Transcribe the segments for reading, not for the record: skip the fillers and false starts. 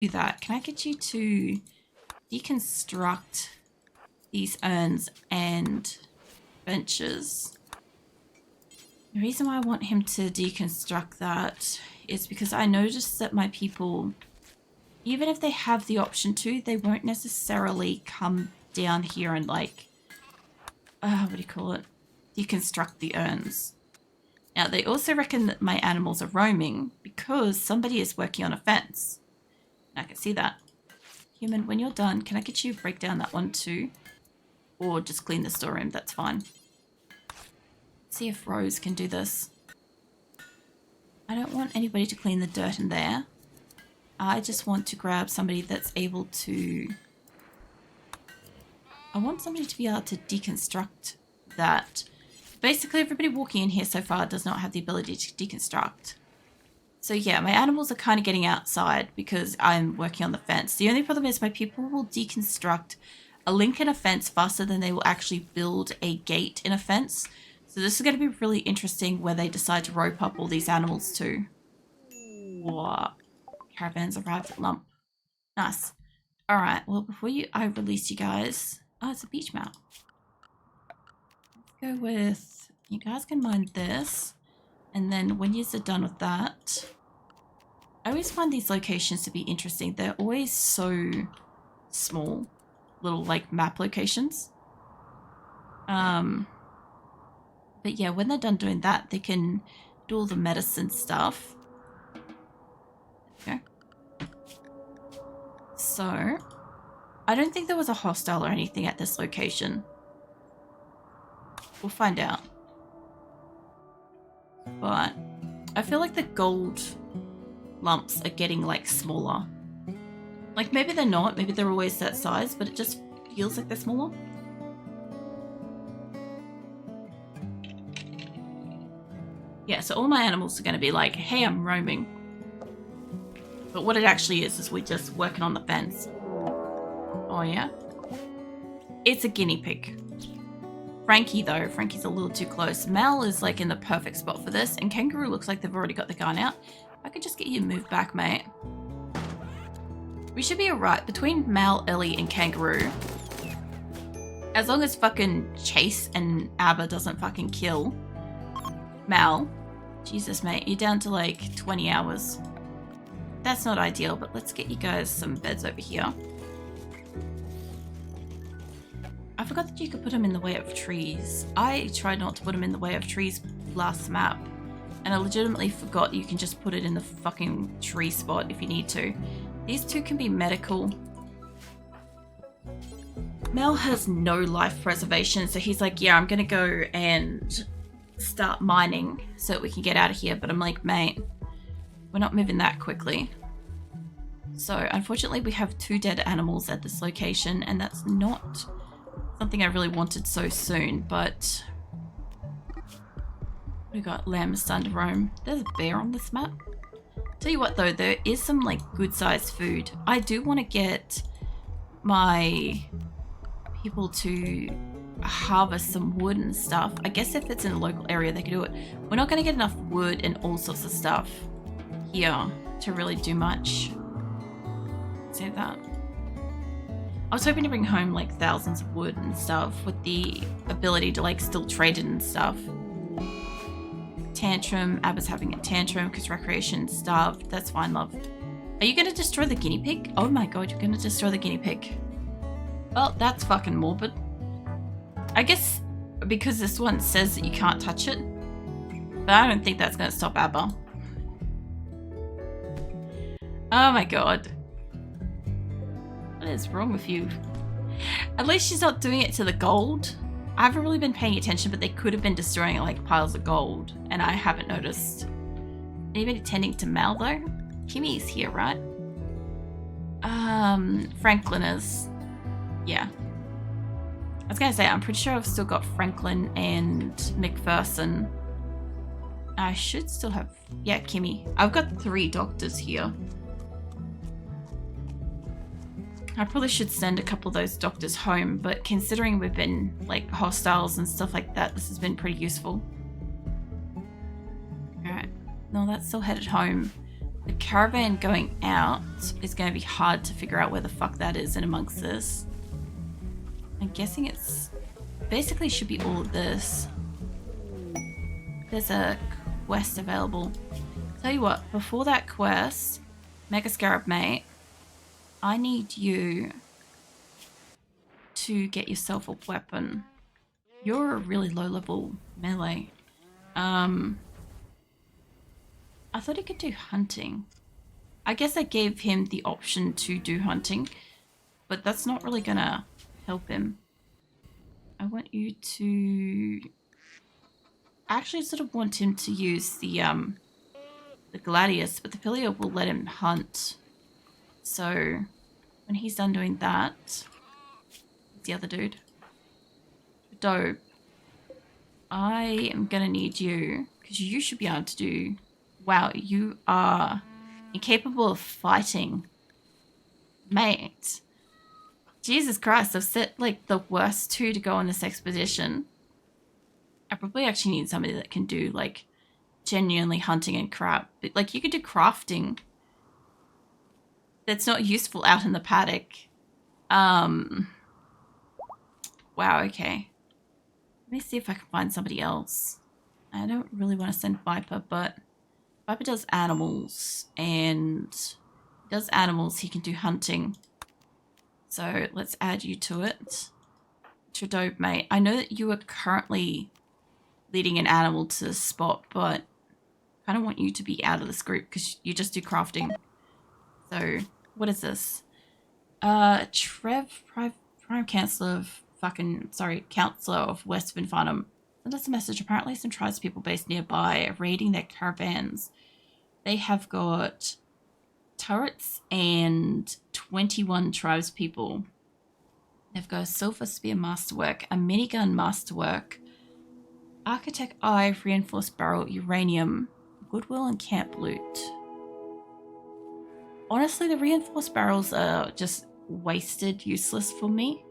do that, can I get you to deconstruct these urns and benches? The reason why I want him to deconstruct that is because I noticed that my people, even if they have the option to, they won't necessarily come down here and like, what do you call it? Deconstruct the urns. Now, they also reckon that my animals are roaming because somebody is working on a fence. I can see that. Human, when you're done, can I get you to break down that one too? Or just clean the storeroom, that's fine. Let's see if Rose can do this. I don't want anybody to clean the dirt in there. I just want to grab somebody that's able to... I want somebody to be able to deconstruct that. Basically, everybody walking in here so far does not have the ability to deconstruct. So yeah, my animals are kind of getting outside because I'm working on the fence. The only problem is my people will deconstruct a link in a fence faster than they will actually build a gate in a fence. So this is going to be really interesting where they decide to rope up all these animals too. What? Caravans arrived at Lump. Nice. Alright, well before I release you guys... Oh, it's a beach map. Let's go with... You guys can mine this. And then when you're done with that... I always find these locations to be interesting. They're always so small. Little like map locations. But yeah, when they're done doing that, they can do all the medicine stuff. Okay. So, I don't think there was a hostile or anything at this location. We'll find out. But I feel like the gold lumps are getting like smaller. Like maybe they're not, maybe they're always that size, but it just feels like they're smaller. Yeah, so all my animals are going to be like, hey, I'm roaming. But what it actually is we're just working on the fence. Oh yeah? It's a guinea pig. Frankie though, Frankie's a little too close. Mal is like in the perfect spot for this, and Kangaroo looks like they've already got the gun out. I could just get you moved back, mate. We should be alright between Mal, Ellie, and Kangaroo. As long as fucking Chase and Abba doesn't fucking kill Mal. Jesus, mate, you're down to like 20 hours. That's not ideal, but let's get you guys some beds over here. I forgot that you could put them in the way of trees. I tried not to put them in the way of trees last map. And I legitimately forgot you can just put it in the fucking tree spot if you need to. These two can be medical. Mel has no life preservation, so he's like, yeah, I'm gonna go and start mining so that we can get out of here. But I'm like, mate, we're not moving that quickly. So unfortunately we have 2 dead animals at this location, and that's not something I really wanted so soon, but we got lamb starting to roam. There's a bear on this map. Tell you what though, there is some like good sized food. I do want to get my people to harvest some wood and stuff. I guess if it's in a local area they could do it. We're not going to get enough wood and all sorts of stuff here to really do much. Say that. I was hoping to bring home like thousands of wood and stuff with the ability to like still trade it and stuff. Tantrum. Abba's having a tantrum because recreation starved. That's fine, love. Are you going to destroy the guinea pig? Oh my god, you're going to destroy the guinea pig. Well, that's fucking morbid. I guess because this one says that you can't touch it. But I don't think that's going to stop Abba. Oh my god. What is wrong with you? At least she's not doing it to the gold. I haven't really been paying attention, but they could have been destroying like piles of gold, and I haven't noticed. Anybody tending to Mal though? Kimmy's here, right? Franklin is. Yeah. I was gonna say, I'm pretty sure I've still got Franklin and McPherson. I should still have, yeah, Kimmy. I've got 3 doctors here. I probably should send a couple of those doctors home, but considering we've been like hostiles and stuff like that, this has been pretty useful. Alright. No, that's still headed home. The caravan going out is going to be hard to figure out where the fuck that is in amongst this. I'm guessing it's basically should be all of this. There's a quest available. Tell you what, before that quest, Mega Scarab mate, I need you to get yourself a weapon. You're a really low level melee. I thought he could do hunting. I guess I gave him the option to do hunting, but that's not really gonna help him. I want you to... I actually sort of want him to use the Gladius, but the Pilia will let him hunt. So when he's done doing that, the other dude, Dope, I am gonna need you, because you should be able to do... Wow, you are incapable of fighting. Mate. Jesus Christ, I've set like the worst two to go on this expedition. I probably actually need somebody that can do like genuinely hunting and crap. But, like you could do crafting. That's not useful out in the paddock. Wow, okay. Let me see if I can find somebody else. I don't really want to send Viper, but Viper does animals, and does animals, he can do hunting. So let's add you to it. Dope, mate. I know that you are currently leading an animal to spot, but I don't want you to be out of this group because you just do crafting. So what is this? Trev, Prime Councillor of Councillor of West Vinfarnham. Send us a message. Apparently some tribespeople based nearby are raiding their caravans. They have got turrets and 21 tribespeople. They've got a silver spear masterwork, a minigun masterwork, architect eye, reinforced barrel, uranium, goodwill, and camp loot. Honestly, the reinforced barrels are just wasted, useless for me.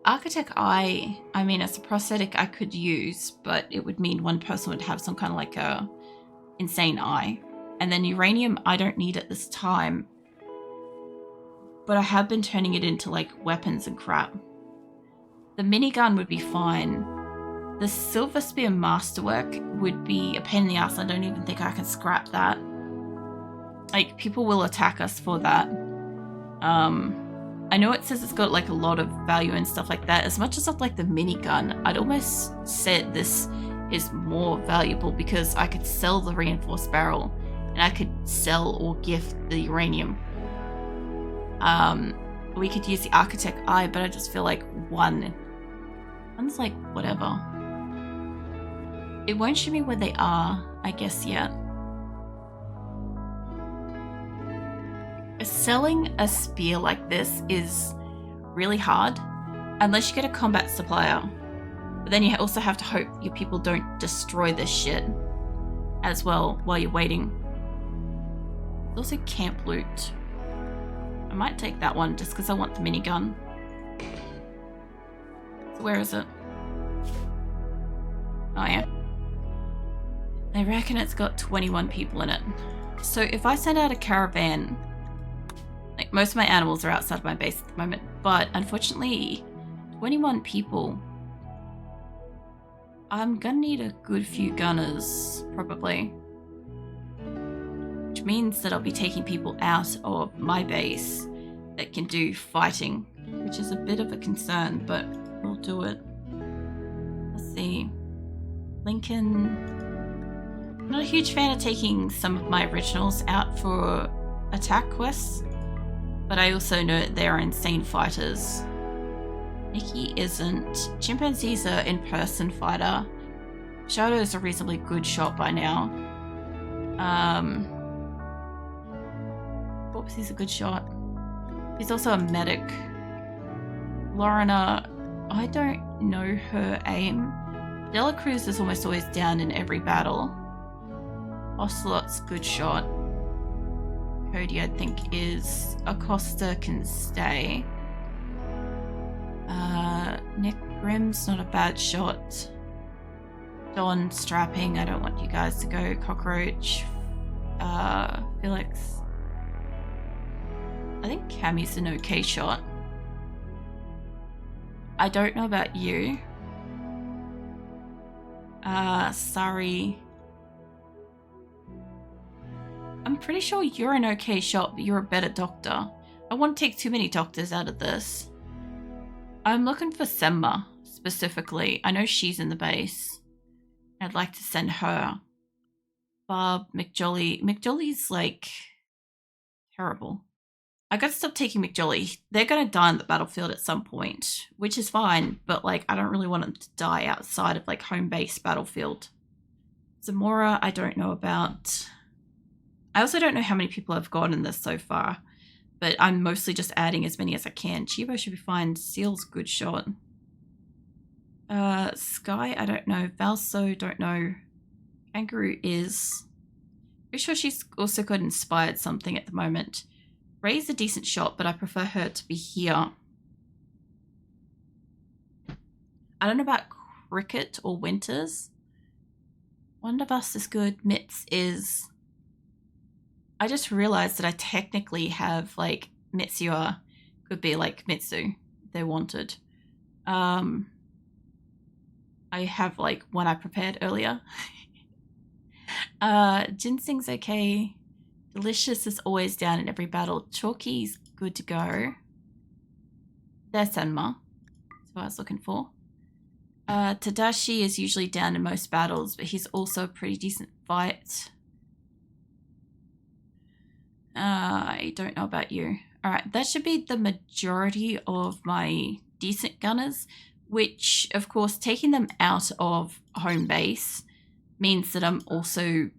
Architect eye, I mean, as a prosthetic I could use, but it would mean one person would have some kind of like a insane eye. And then uranium, I don't need at this time, but I have been turning it into like weapons and crap. The minigun would be fine. The silver spear masterwork would be a pain in the ass. I don't even think I can scrap that. Like, people will attack us for that. I know it says it's got like a lot of value and stuff like that. As much as I'd like the minigun, I'd almost say this is more valuable because I could sell the reinforced barrel and I could sell or gift the uranium. We could use the architect eye, but I just feel like one's like whatever. It won't show me where they are, I guess, yet. Selling a spear like this is really hard unless you get a combat supplier. But then you also have to hope your people don't destroy this shit as well while you're waiting. There's also camp loot. I might take that one just because I want the minigun. So where is it? Oh yeah. They reckon it's got 21 people in it. So if I send out a caravan, like most of my animals are outside my base at the moment, but unfortunately 21 people, I'm gonna need a good few gunners probably, which means that I'll be taking people out of my base that can do fighting, which is a bit of a concern, but we'll do it. Let's see. Lincoln. I'm not a huge fan of taking some of my originals out for attack quests, but I also know that they are insane fighters. Nikki isn't. Chimpanzee's an in-person fighter. Shadow's a reasonably good shot by now. He's a good shot. He's also a medic. Lorena, I don't know her aim. Dela Cruz is almost always down in every battle. Ocelot's good shot. Cody, I think, is. Acosta can stay. Nick Grimm's not a bad shot. Don strapping, I don't want you guys to go. Cockroach. Felix. I think Cammy's an okay shot. I don't know about you. Sorry. I'm pretty sure you're an okay shot, but you're a better doctor. I won't take too many doctors out of this. I'm looking for Semma, specifically. I know she's in the base. I'd like to send her. Barb, McJolly. McJolly's, like, terrible. I gotta stop taking McJolly. They're gonna die on the battlefield at some point, which is fine, but, like, I don't really want them to die outside of, like, home base battlefield. Zamora, I don't know about. I also don't know how many people have gone in this so far, but I'm mostly just adding as many as I can. Chibo should be fine. Seal's good shot. Sky, I don't know. Valso, don't know. Kangaroo is. Pretty sure she's also got inspired something at the moment. Ray's a decent shot, but I prefer her to be here. I don't know about Cricket or Winters. One of us is good. Mitz is. I just realized that I technically have, like, Mitsuya could be like Mitsu if they wanted. I have, like, one I prepared earlier. Ginseng's okay. Delicious is always down in every battle. Chalky's good to go. There's Senma. That's what I was looking for. Tadashi is usually down in most battles, but he's also a pretty decent fight. I don't know about you. Alright, that should be the majority of my decent gunners, which, of course, taking them out of home base means that I'm also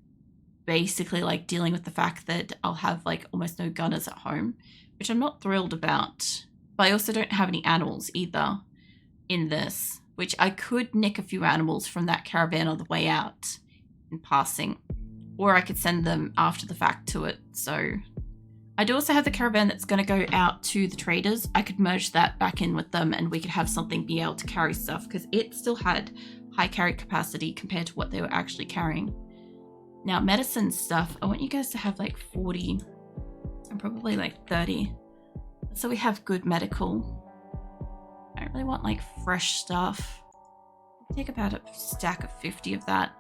basically, like, dealing with the fact that I'll have, like, almost no gunners at home, which I'm not thrilled about. But I also don't have any animals either in this, which I could nick a few animals from that caravan on the way out in passing. Or I could send them after the fact to it. So I do also have the caravan that's going to go out to the traders. I could merge that back in with them and we could have something be able to carry stuff because it still had high carry capacity compared to what they were actually carrying. Now, medicine stuff, I want you guys to have like 40 and probably like 30. So we have good medical. I don't really want like fresh stuff. I'll take about a stack of 50 of that.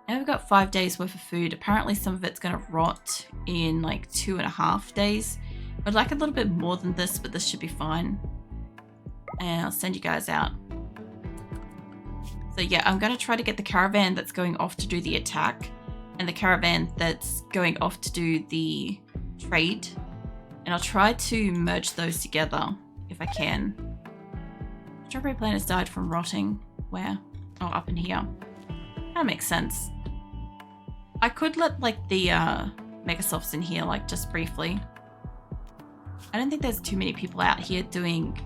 Now we've got 5 days worth of food. Apparently some of it's going to rot in like 2.5 days. I'd like a little bit more than this, but this should be fine. And I'll send you guys out. So yeah, I'm going to try to get the caravan that's going off to do the attack and the caravan that's going off to do the trade. And I'll try to merge those together if I can. Strawberry plant has died from rotting. Where? Oh, up in here. That makes sense. I could let like the Megasofts in here like just briefly. I don't think there's too many people out here doing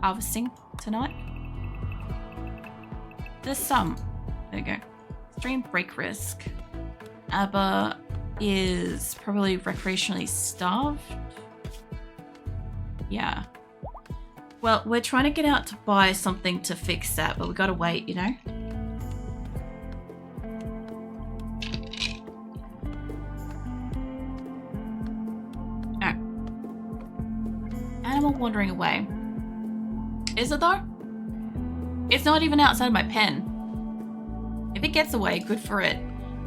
harvesting tonight. There's some. There we go. Extreme break risk. Abba is probably recreationally starved. Yeah. Well, we're trying to get out to buy something to fix that, but we gotta wait, you know? Alright. Animal wandering away. Is it though? It's not even outside my pen. If it gets away, good for it.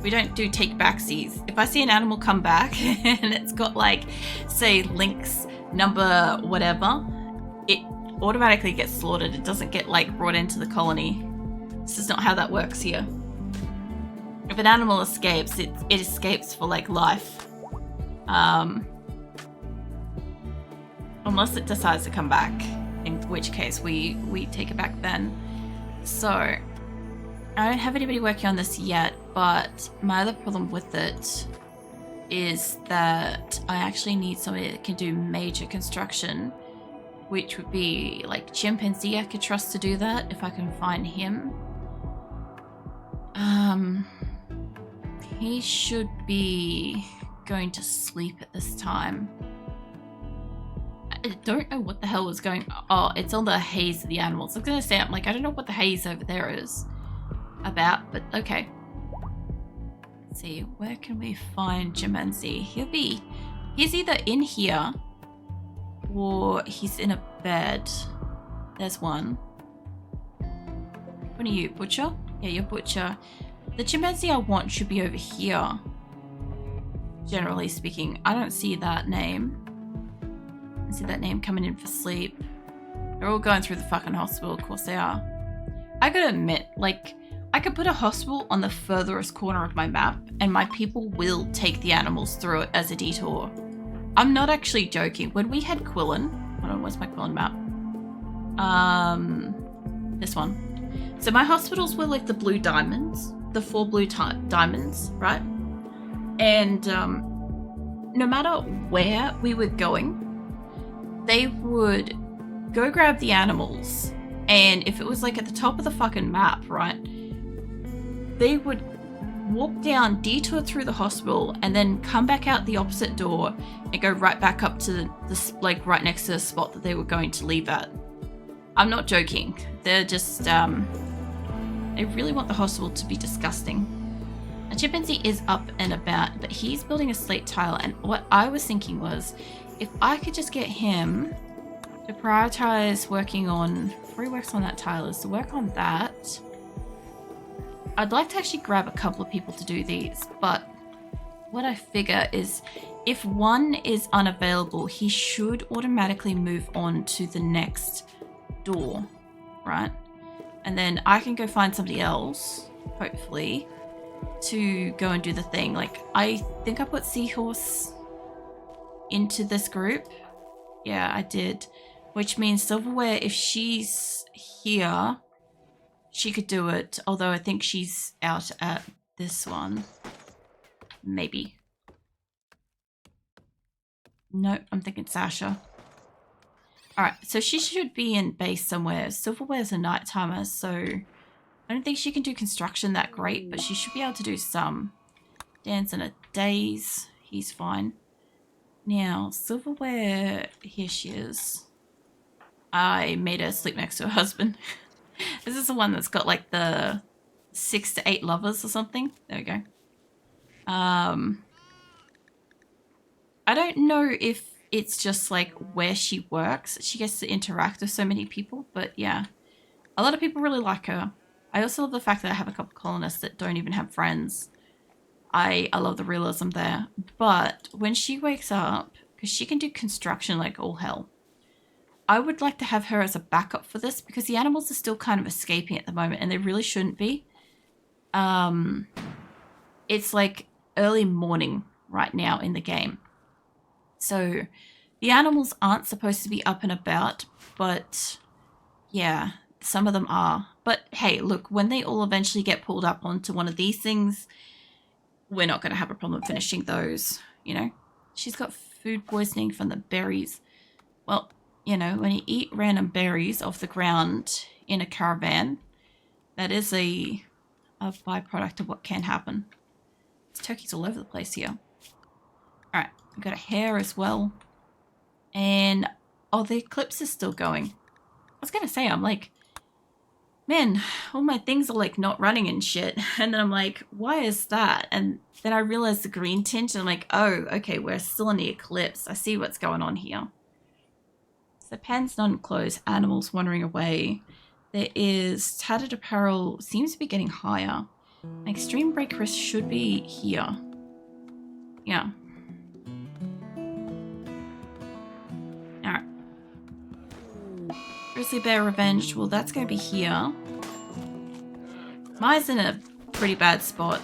We don't do take backsies. If I see an animal come back and it's got like, say, Link's number whatever, it automatically gets slaughtered. It doesn't get like brought into the colony. This is not how that works here. If an animal escapes, it escapes for like life. Unless it decides to come back, in which case we take it back then. So I don't have anybody working on this yet, but my other problem with it is that I actually need somebody that can do major construction, which would be like Chimpanzee. I could trust to do that if I can find him. He should be going to sleep at this time. I don't know what the hell was going on. Oh, it's on the haze of the animals. I was gonna say, I'm like, I don't know what the haze over there is about, but okay. Let's see, where can we find Jimenzi? He's either in here or he's in a bed. There's one. What are you, Butcher? Yeah, you're Butcher. The Chimpanzee I want should be over here. Generally speaking, I don't see that name. I see that name coming in for sleep. They're all going through the fucking hospital, of course they are. I gotta admit, like, I could put a hospital on the furthest corner of my map and my people will take the animals through it as a detour. I'm not actually joking. When we had Quillen, hold on, where's my Quillen map? This one. So my hospitals were like the blue diamonds, the 4 blue diamonds, right? And no matter where we were going, they would go grab the animals, and if it was like at the top of the fucking map, right, they would walk down, detour through the hospital, and then come back out the opposite door and go right back up to the like right next to the spot that they were going to leave at. I'm not joking. They're just they really want the hospital to be disgusting. A chimpanzee is up and about, but he's building a slate tile, and what I was thinking was, if I could just get him to prioritize working on, before he works on that tile, is to work on that. I'd like to actually grab a couple of people to do these, but what I figure is if one is unavailable, he should automatically move on to the next door, right? And then I can go find somebody else, hopefully, to go and do the thing. Like, I think I put Seahorse into this group. Yeah, I did. Which means Silverware, if she's here, she could do it. Although I think she's out at this one. Maybe. Nope, I'm thinking Sasha. Alright, so she should be in base somewhere. Silverware's a night timer, so I don't think she can do construction that great, but she should be able to do some. Dan's in a daze. He's fine. Now, Silverware, here she is. I made her sleep next to her husband. This is the one that's got like the 6 to 8 lovers or something. There we go. I don't know if it's just like where she works. She gets to interact with so many people, but yeah. A lot of people really like her. I also love the fact that I have a couple colonists that don't even have friends. I love the realism there. But when she wakes up, because she can do construction like all hell, I would like to have her as a backup for this because the animals are still kind of escaping at the moment and they really shouldn't be. It's like early morning right now in the game. So the animals aren't supposed to be up and about, but yeah, some of them are. But hey, look, when they all eventually get pulled up onto one of these things, we're not going to have a problem finishing those, you know. She's got food poisoning from the berries. Well, you know, when you eat random berries off the ground in a caravan, that is a byproduct of what can happen. There's turkeys all over the place here. Alright, we've got a hare as well. And, oh, the eclipse is still going. I was going to say, I'm like, man, all my things are like not running and shit. And then I'm like, why is that? And then I realized the green tint and I'm like, oh, okay, we're still in the eclipse. I see what's going on here. So pen's not enclosed, animals wandering away. There is tattered apparel, seems to be getting higher. Extreme break risk should be here. Yeah. Alright. Grizzly Bear Revenge, well that's going to be here. Maya's in a pretty bad spot.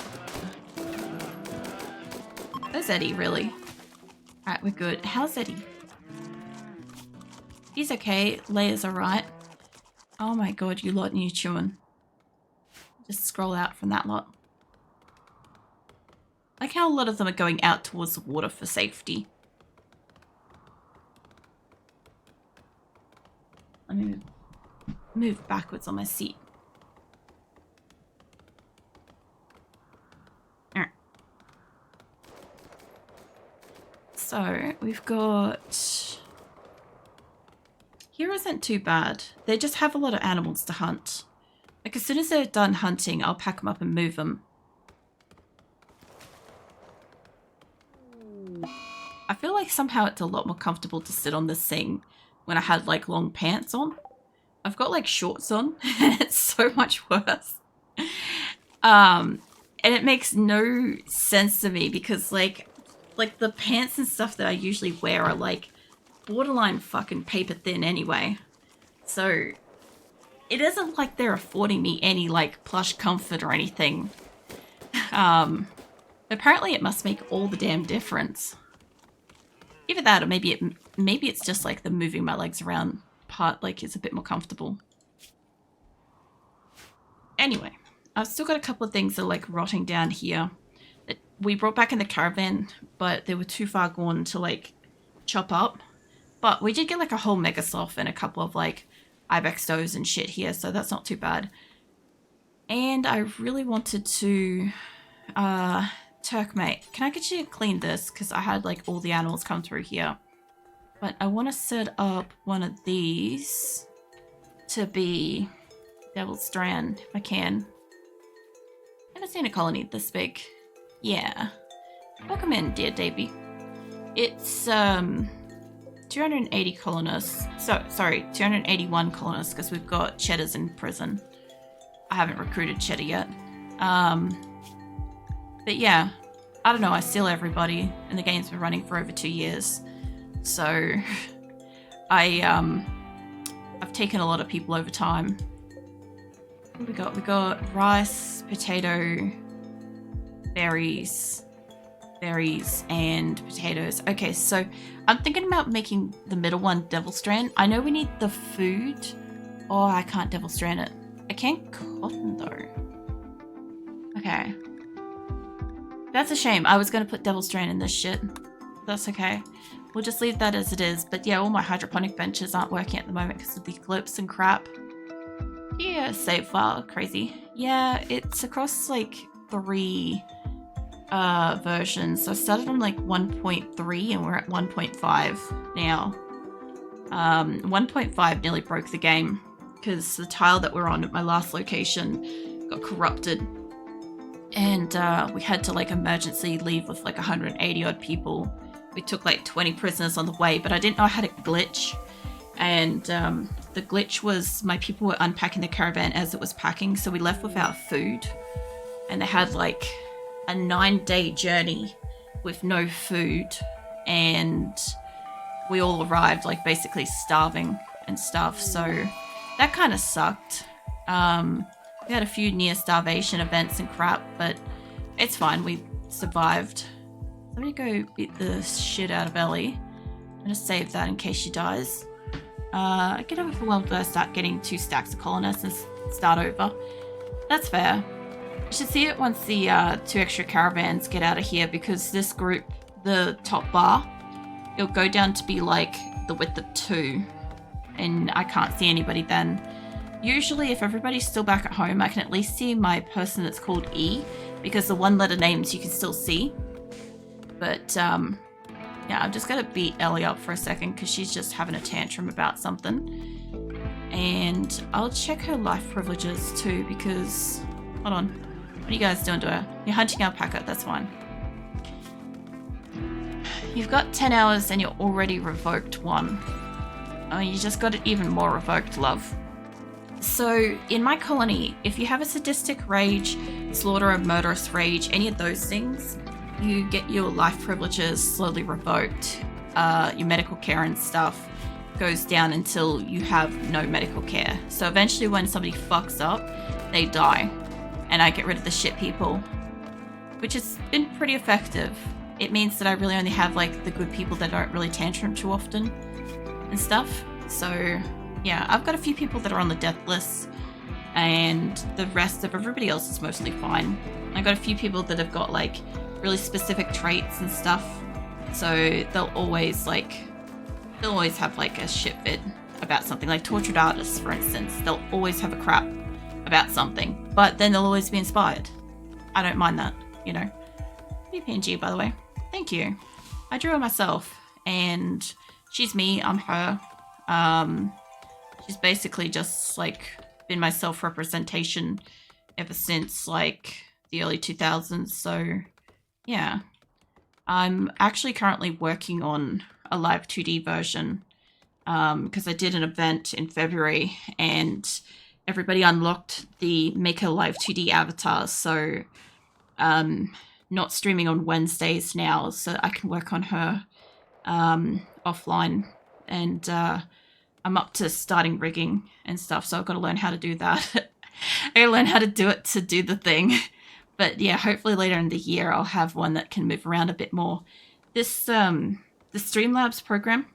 Where's Eddie, really? Alright, we're good. How's Eddie? He's okay. Leia's alright. Oh my god, you lot and you chewing. Just scroll out from that lot. Like how a lot of them are going out towards the water for safety. Let me move backwards on my seat. Alright. So, we've got... Here isn't too bad. They just have a lot of animals to hunt. Like as soon as they're done hunting, I'll pack them up and move them. I feel like somehow it's a lot more comfortable to sit on this thing when I had like long pants on. I've got like shorts on and it's so much worse. And it makes no sense to me because like the pants and stuff that I usually wear are like borderline fucking paper thin anyway. So it isn't like they're affording me any like plush comfort or anything. Apparently it must make all the damn difference. Either that or maybe it's just like the moving my legs around part like is a bit more comfortable. Anyway, I've still got a couple of things that are like rotting down here that we brought back in the caravan, but they were too far gone to like chop up. But we did get like a whole mega sloth and a couple of like ibex does and shit here, so that's not too bad. And I really wanted to Turk mate, can I get you to clean this? Because I had like all the animals come through here. But I want to set up one of these to be Devil's Strand if I can. Never seen a colony this big. Yeah. Welcome in, dear Davy. It's 280 colonists. So sorry, 281 colonists because we've got Cheddars in prison. I haven't recruited Cheddar yet. But yeah, I don't know, I steal everybody and the game's been running for over 2 years. So I've taken a lot of people over time. What we got? We got rice, potato, berries, and potatoes. Okay, so I'm thinking about making the middle one Devil Strand. I know we need the food. Oh, I can't Devil Strand it. I can cotton though. Okay. That's a shame. I was going to put Devil Strand in this shit. That's okay. We'll just leave that as it is. But yeah, all my hydroponic benches aren't working at the moment because of the eclipse and crap. Yeah, save file. Crazy. Yeah, it's across like 3 versions. So I started on like 1.3 and we're at 1.5 now. 1.5 nearly broke the game because the tile that we're on at my last location got corrupted. And we had to like emergency leave with like 180 odd people. We took like 20 prisoners on the way, but I didn't know I had a glitch. And the glitch was my people were unpacking the caravan as it was packing, so we left without food. And they had like a 9-day journey with no food. And we all arrived like basically starving and stuff. So that kind of sucked. We had a few near starvation events and crap, but it's fine. We survived. Let me go beat the shit out of Ellie. I'm gonna save that in case she dies. I get overwhelmed when I start getting 2 stacks of colonists and start over. That's fair. You should see it once the 2 extra caravans get out of here, because this group, the top bar, it'll go down to be like the width of 2, and I can't see anybody then. Usually if everybody's still back at home, I can at least see my person that's called E, because the 1-letter names you can still see. But yeah, I'm just gonna beat Ellie up for a second because she's just having a tantrum about something. And I'll check her life privileges too, because, hold on, what are you guys doing to her? You're hunting alpaca, that's fine. You've got 10 hours and you're already revoked 1. Oh, you just got it even more revoked, love. So in my colony, if you have a sadistic rage, slaughter, or murderous rage, any of those things, you get your life privileges slowly revoked. Your medical care and stuff goes down until you have no medical care. So eventually when somebody fucks up, they die. And I get rid of the shit people, which has been pretty effective. It means that I really only have like the good people that don't really tantrum too often and stuff. So yeah, I've got a few people that are on the death list, and the rest of everybody else is mostly fine. I got a few people that have got like really specific traits and stuff, so they'll always have like a shit fit about something. Like tortured artists, for instance, they'll always have a crap about something, but then they'll always be inspired. I don't mind that, you know. PNG, by the way, thank you. I drew her myself, and she's me, I'm her. She's basically just like been my self-representation ever since like the early 2000s. So yeah, I'm actually currently working on a live 2D version because I did an event in February and everybody unlocked the Maker Live 2D avatar. So not streaming on Wednesdays now, so I can work on her offline. And I'm up to starting rigging and stuff, so I've got to learn how to do that. I gotta learn how to do it to do the thing. But yeah, hopefully later in the year I'll have one that can move around a bit more. This the Streamlabs program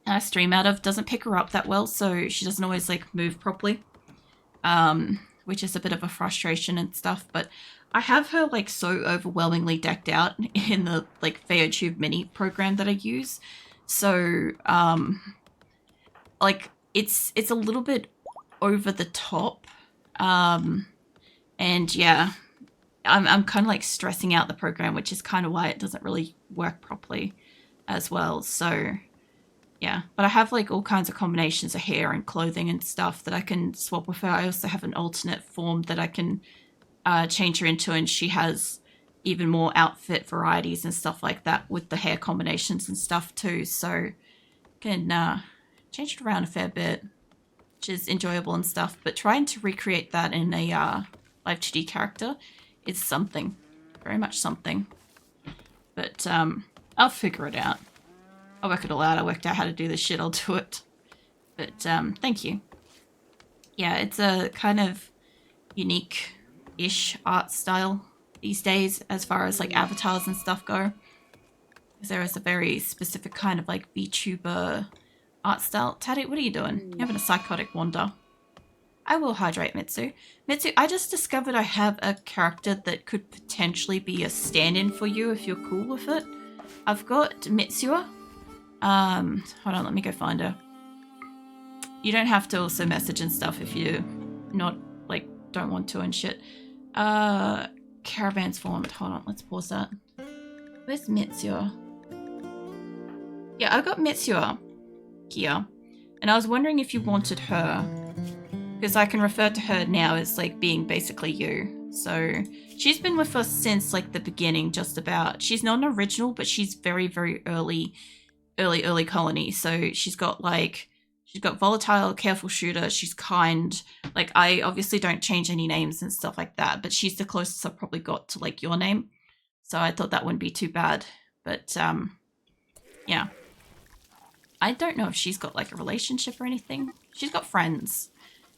I stream out of doesn't pick her up that well, so she doesn't always like move properly, which is a bit of a frustration and stuff. But I have her like so overwhelmingly decked out in the like VeoTube mini program that I use, so like it's a little bit over the top, and yeah, I'm kind of like stressing out the program, which is kind of why it doesn't really work properly as well. So yeah, but I have like all kinds of combinations of hair and clothing and stuff that I can swap with her. I also have an alternate form that I can change her into, and she has even more outfit varieties and stuff like that with the hair combinations and stuff too. So can change it around a fair bit, which is enjoyable and stuff. But trying to recreate that in a live 2D character is something, very much something. But I'll figure it out. I'll work it all out. I worked out how to do this shit. I'll do it. But thank you. Yeah, it's a kind of unique-ish art style these days as far as like avatars and stuff go. Because there is a very specific kind of like VTuber art style. Taddy, what are you doing? You're having a psychotic wander. I will hydrate Mitsu. Mitsu, I just discovered I have a character that could potentially be a stand-in for you if you're cool with it. I've got Mitsua. Hold on, let me go find her. You don't have to also message and stuff if you not, like, don't want to and shit. Caravan's formed. Hold on, let's pause that. Where's Mitsua? Yeah, I've got Mitsua here. And I was wondering if you wanted her. Because I can refer to her now as, like, being basically you. So, she's been with us since, like, the beginning, just about. She's not an original, but she's very, very early colony. So she's got volatile, careful shooter, she's kind. Like, I obviously don't change any names and stuff like that, but she's the closest I've probably got to like your name. So I thought that wouldn't be too bad. But yeah. I don't know if she's got like a relationship or anything. She's got friends.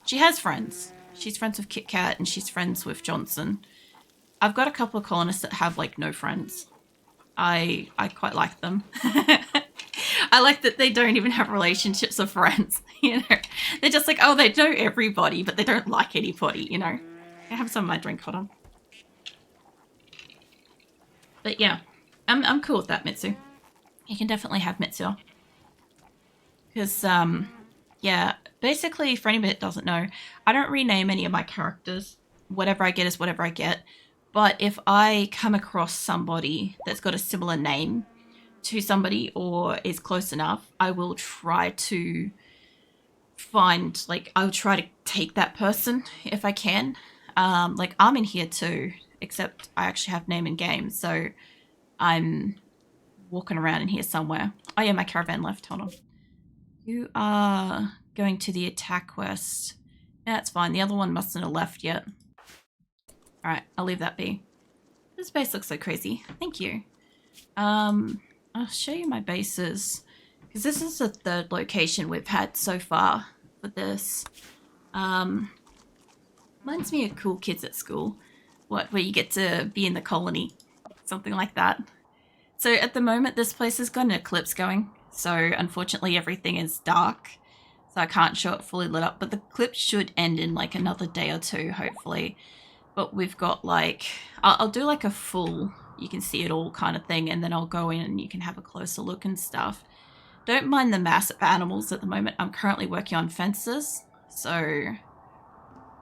She has friends. She's friends with Kit Kat and she's friends with Johnson. I've got a couple of colonists that have like no friends. I quite like them. I like that they don't even have relationships or friends, you know. They're just like, oh, they know everybody, but they don't like anybody, you know. I have some of my drink, hold on. But yeah, I'm cool with that, Mitsu. You can definitely have Mitsu. Because, yeah, basically, for anybody that doesn't know, I don't rename any of my characters. Whatever I get is whatever I get. But if I come across somebody that's got a similar name to somebody or is close enough, I will try to find, like, I'll try to take that person if I can. Like, I'm in here too, except I actually have name in game, so I'm walking around in here somewhere. Oh yeah, my caravan left, hold on. You are going to the attack quest. That's fine, the other one mustn't have left yet. Alright, I'll leave that be. This base looks so crazy. Thank you. I'll show you my bases. Because this is the third location we've had so far for this. Reminds me of Cool Kids at School. Where you get to be in the colony. Something like that. So at the moment, this place has got an eclipse going. So unfortunately, everything is dark. So I can't show it fully lit up. But the eclipse should end in like another day or two, hopefully. But we've got like, I'll do like a full, you can see it all kind of thing, and then I'll go in and you can have a closer look and stuff. Don't mind the massive animals at the moment. I'm currently working on fences, so...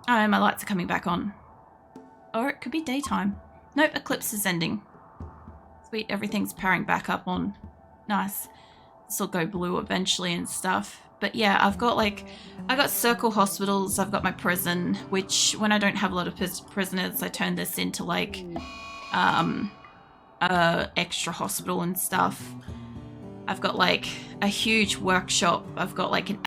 Oh, my lights are coming back on. Or it could be daytime. Nope, eclipse is ending. Sweet, everything's powering back up on. Nice. This will go blue eventually and stuff. But yeah, I've got circle hospitals, I've got my prison, which when I don't have a lot of prisoners, I turn this into like, extra hospital and stuff. I've got like a huge workshop. I've got like an